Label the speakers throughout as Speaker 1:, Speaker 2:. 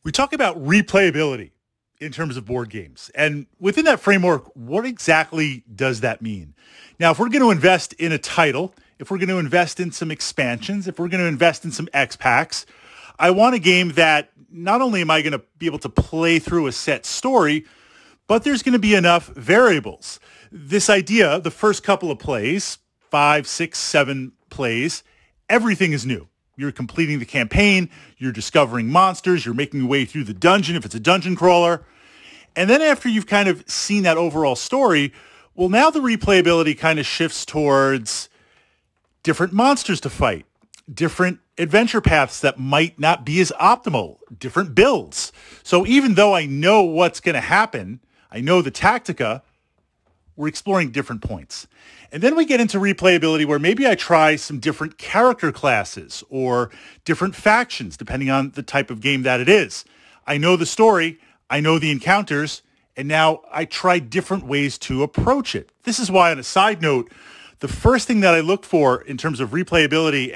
Speaker 1: We talk about replayability in terms of board games. And within that framework, what exactly does that mean? Now, if we're going to invest in a title, if we're going to invest in some expansions, if we're going to invest in some X packs, I want a game that not only am I going to be able to play through a set story, but there's going to be enough variables. This idea, the first couple of plays, 5, 6, 7 plays, everything is new. You're completing the campaign, you're discovering monsters, you're making your way through the dungeon if it's a dungeon crawler. And then after you've kind of seen that overall story, well, now the replayability kind of shifts towards different monsters to fight, different adventure paths that might not be as optimal, different builds. So even though I know what's going to happen, I know the tactica, we're exploring different points. And then we get into replayability where maybe I try some different character classes or different factions, depending on the type of game that it is. I know the story, I know the encounters, and now I try different ways to approach it. This is why, on a side note, the first thing that I look for in terms of replayability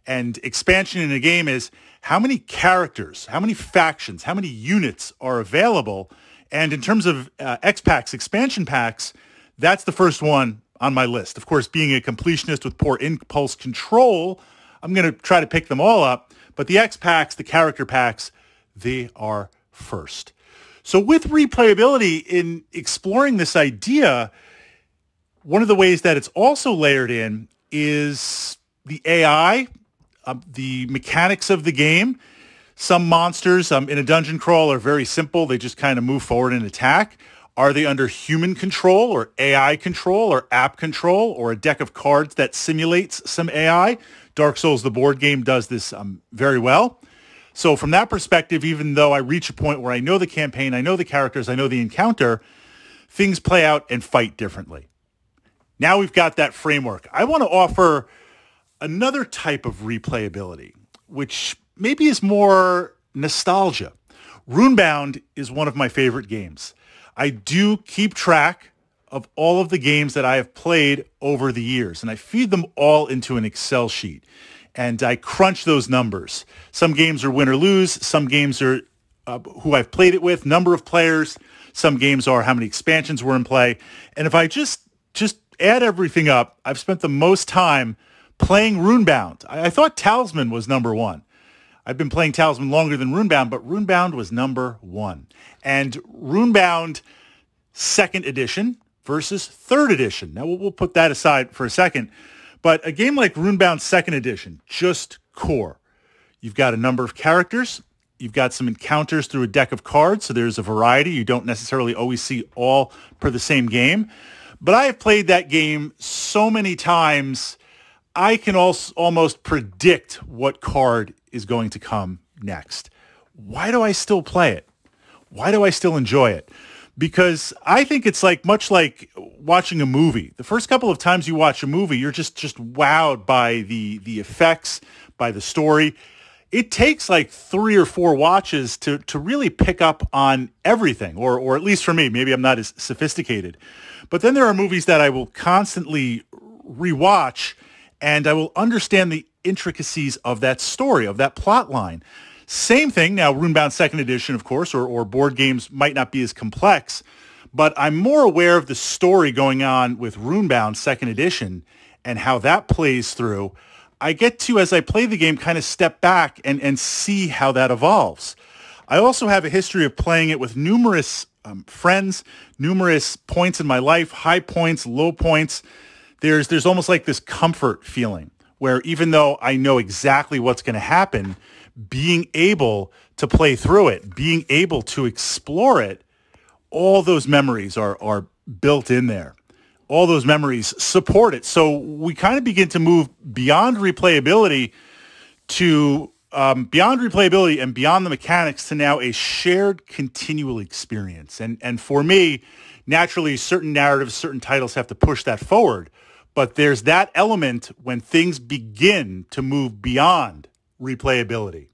Speaker 1: and expansion in a game is how many characters, how many factions, how many units are available. And in terms of X packs, expansion packs, that's the first one on my list. Of course, being a completionist with poor impulse control, I'm going to try to pick them all up. But the X packs, the character packs, they are first. So with replayability, in exploring this idea, one of the ways that it's also layered in is the AI, the mechanics of the game. Some monsters in a dungeon crawl are very simple. They just kind of move forward and attack. Are they under human control or AI control or app control or a deck of cards that simulates some AI? Dark Souls, the board game, does this very well. So from that perspective, even though I reach a point where I know the campaign, I know the characters, I know the encounter, things play out and fight differently. Now we've got that framework. I want to offer another type of replayability, which maybe is more nostalgia. Runebound is one of my favorite games. I do keep track of all of the games that I have played over the years, and I feed them all into an Excel sheet, and I crunch those numbers. Some games are win or lose. Some games are who I've played it with, number of players. Some games are how many expansions were in play. And if I just add everything up, I've spent the most time playing Runebound. I thought Talisman was number one. I've been playing Talisman longer than Runebound, but Runebound was number one. And Runebound 2nd edition versus 3rd edition. Now, we'll put that aside for a second. But a game like Runebound 2nd edition, just core. You've got a number of characters. You've got some encounters through a deck of cards, so there's a variety. You don't necessarily always see all per the same game. But I have played that game so many times, I can also almost predict what card is going to come next. Why do I still play it? Why do I still enjoy it? Because I think it's much like watching a movie. The first couple of times you watch a movie, you're just wowed by the effects, by the story. It takes 3 or 4 watches to really pick up on everything, or at least for me. Maybe I'm not as sophisticated. But then there are movies that I will constantly rewatch, and I will understand the intricacies of that story, of that plot line. Same thing now, Runebound 2nd edition, of course, or board games might not be as complex, but I'm more aware of the story going on with Runebound 2nd edition and how that plays through. I get to, as I play the game, kind of step back and see how that evolves. I also have a history of playing it with numerous friends, numerous points in my life, high points, low points. There's almost like this comfort feeling where even though I know exactly what's going to happen, being able to play through it, being able to explore it, all those memories are built in there. All those memories support it. So we kind of begin to move beyond replayability and beyond the mechanics to now a shared continual experience. And for me, naturally, certain narratives, certain titles have to push that forward. But there's that element when things begin to move beyond replayability.